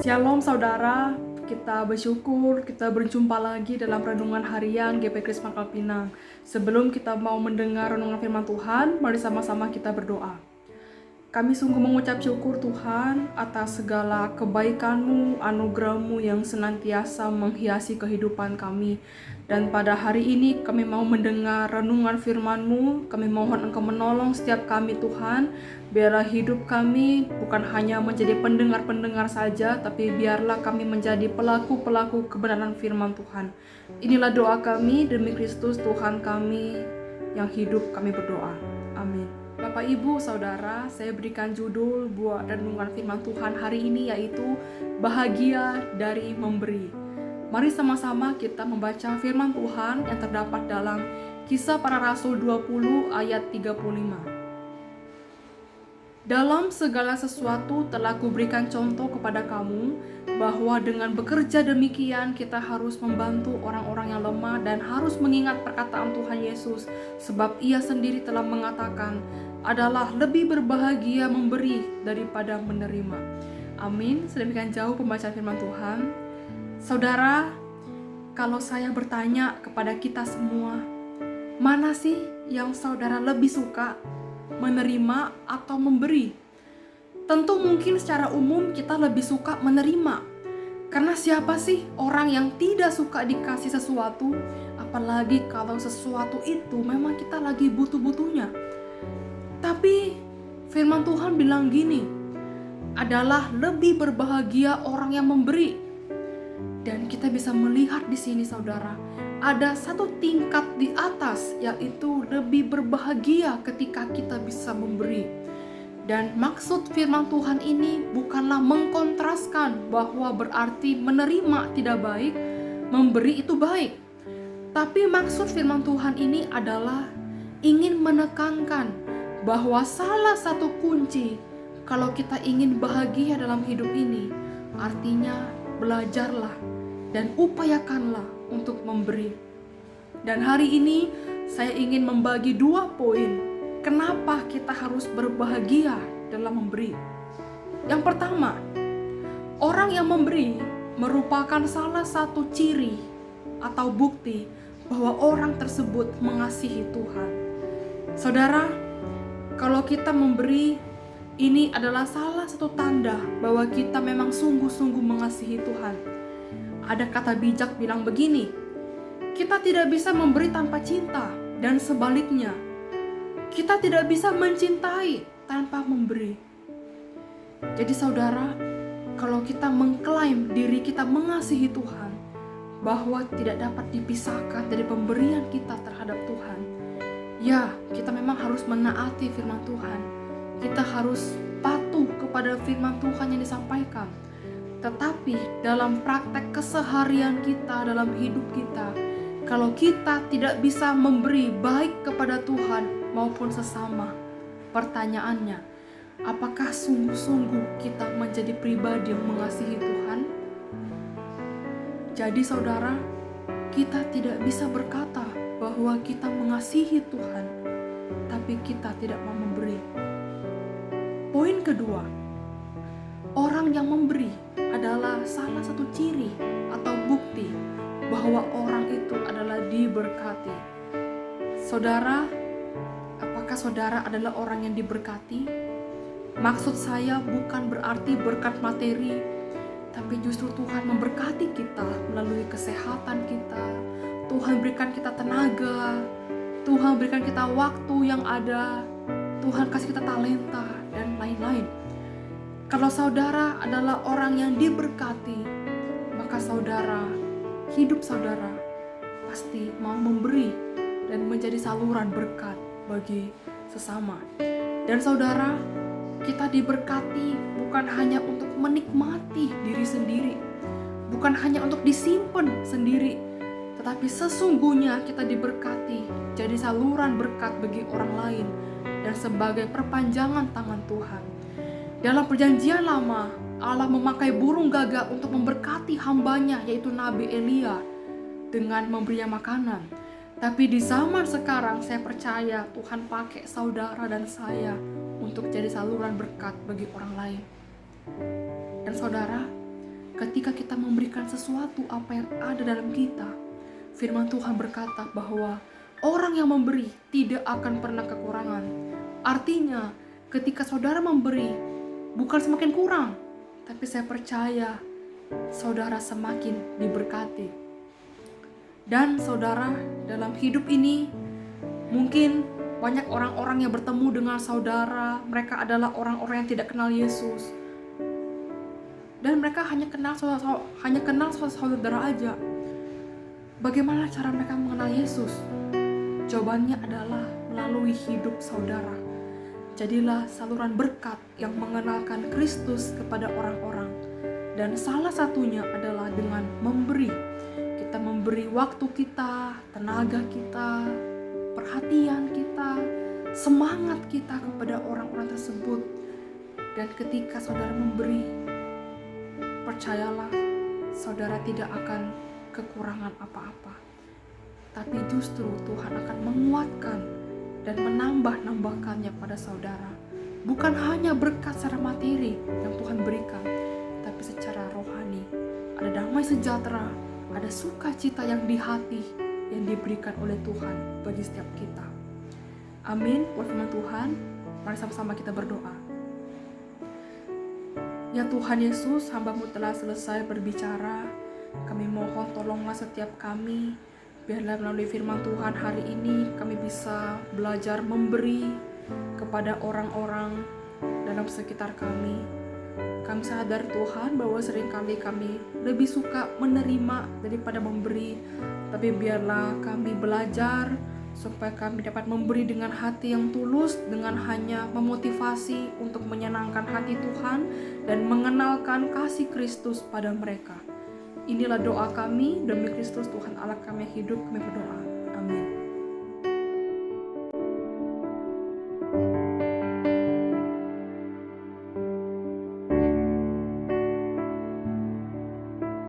Shalom saudara, kita bersyukur kita berjumpa lagi dalam renungan harian GP Kris Pangkal Pinang. Sebelum kita mau mendengar renungan firman Tuhan, mari sama-sama kita berdoa. Kami sungguh mengucap syukur Tuhan atas segala kebaikan-Mu, anugerah-Mu yang senantiasa menghiasi kehidupan kami. Dan pada hari ini kami mau mendengar renungan firman-Mu. Kami mohon Engkau menolong setiap kami Tuhan. Biarlah hidup kami bukan hanya menjadi pendengar-pendengar saja, tapi biarlah kami menjadi pelaku-pelaku kebenaran firman Tuhan. Inilah doa kami demi Kristus Tuhan kami yang hidup, kami berdoa. Amin. Bapak, Ibu, Saudara, saya berikan judul buat renungan firman Tuhan hari ini yaitu Bahagia dari Memberi. Mari sama-sama kita membaca firman Tuhan yang terdapat dalam Kisah Para Rasul 20 ayat 35. Dalam segala sesuatu telah kuberikan contoh kepada kamu, bahwa dengan bekerja demikian kita harus membantu orang-orang yang lemah dan harus mengingat perkataan Tuhan Yesus, sebab Ia sendiri telah mengatakan, adalah lebih berbahagia memberi daripada menerima. Amin. Sedemikian jauh pembacaan firman Tuhan. Saudara, kalau saya bertanya kepada kita semua, mana sih yang saudara lebih suka? Menerima atau memberi? Tentu mungkin secara umum kita lebih suka menerima. Karena siapa sih orang yang tidak suka dikasih sesuatu? Apalagi kalau sesuatu itu memang kita lagi butuh-butuhnya. Tapi firman Tuhan bilang gini, adalah lebih berbahagia orang yang memberi. Dan kita bisa melihat di sini saudara, ada satu tingkat di atas, yaitu lebih berbahagia ketika kita bisa memberi. Dan maksud firman Tuhan ini bukanlah mengkontraskan bahwa berarti menerima tidak baik, memberi itu baik. Tapi maksud firman Tuhan ini adalah ingin menekankan bahwa salah satu kunci kalau kita ingin bahagia dalam hidup ini, artinya belajarlah dan upayakanlah untuk memberi. Dan hari ini saya ingin membagi 2 poin kenapa kita harus berbahagia dalam memberi. Yang pertama, orang yang memberi merupakan salah satu ciri atau bukti bahwa orang tersebut mengasihi Tuhan. Saudara, kalau kita memberi, ini adalah salah satu tanda bahwa kita memang sungguh-sungguh mengasihi Tuhan. Ada kata bijak bilang begini, kita tidak bisa memberi tanpa cinta, dan sebaliknya, kita tidak bisa mencintai tanpa memberi. Jadi saudara, kalau kita mengklaim diri kita mengasihi Tuhan, bahwa tidak dapat dipisahkan dari pemberian kita terhadap Tuhan, ya, kita memang harus menaati firman Tuhan. Kita harus patuh kepada firman Tuhan yang disampaikan. Tetapi dalam praktek keseharian kita, dalam hidup kita, kalau kita tidak bisa memberi baik kepada Tuhan maupun sesama, pertanyaannya, apakah sungguh-sungguh kita menjadi pribadi yang mengasihi Tuhan? Jadi saudara, kita tidak bisa berkata bahwa kita mengasihi Tuhan, tapi kita tidak mau memberi. Poin kedua, orang yang memberi adalah salah satu ciri atau bukti bahwa orang itu adalah diberkati. Saudara, apakah saudara adalah orang yang diberkati? Maksud saya bukan berarti berkat materi, tapi justru Tuhan memberkati kita melalui kesehatan kita. Tuhan berikan kita tenaga, Tuhan berikan kita waktu yang ada, Tuhan kasih kita talenta dan lain-lain. Kalau saudara adalah orang yang diberkati, maka saudara, hidup saudara pasti mau memberi dan menjadi saluran berkat bagi sesama. Dan saudara, kita diberkati bukan hanya untuk menikmati diri sendiri, bukan hanya untuk disimpan sendiri, tetapi sesungguhnya kita diberkati jadi saluran berkat bagi orang lain dan sebagai perpanjangan tangan Tuhan. Dalam perjanjian lama, Allah memakai burung gagak untuk memberkati hambanya, yaitu Nabi Elia, dengan memberinya makanan. Tapi di zaman sekarang saya percaya Tuhan pakai saudara dan saya untuk jadi saluran berkat bagi orang lain. Dan saudara, ketika kita memberikan sesuatu apa yang ada dalam kita, firman Tuhan berkata bahwa orang yang memberi tidak akan pernah kekurangan. Artinya, ketika saudara memberi, bukan semakin kurang, tapi saya percaya saudara semakin diberkati. Dan saudara, dalam hidup ini mungkin banyak orang-orang yang bertemu dengan saudara, mereka adalah orang-orang yang tidak kenal Yesus. Dan mereka hanya kenal saudara aja. Bagaimana cara mereka mengenal Yesus? Jawabannya adalah melalui hidup saudara. Jadilah saluran berkat yang mengenalkan Kristus kepada orang-orang. Dan salah satunya adalah dengan memberi. Kita memberi waktu kita, tenaga kita, perhatian kita, semangat kita kepada orang-orang tersebut. Dan ketika saudara memberi, percayalah, saudara tidak akan kekurangan apa-apa. Tapi justru Tuhan akan menguatkan dan menambahkannya pada saudara. Bukan hanya berkat secara materi yang Tuhan berikan, tapi secara rohani. Ada damai sejahtera, ada sukacita yang di hati yang diberikan oleh Tuhan bagi setiap kita. Amin. Firman Tuhan, mari sama-sama kita berdoa. Ya Tuhan Yesus, hamba-Mu telah selesai berbicara. Kami mohon tolonglah setiap kami. Biarlah melalui firman Tuhan hari ini kami bisa belajar memberi kepada orang-orang dalam sekitar kami. Kami sadar Tuhan bahwa seringkali kami lebih suka menerima daripada memberi. Tapi biarlah kami belajar supaya kami dapat memberi dengan hati yang tulus, dengan hanya memotivasi untuk menyenangkan hati Tuhan dan mengenalkan kasih Kristus pada mereka. Inilah doa kami, demi Kristus Tuhan Allah kami hidup, kami berdoa. Amin.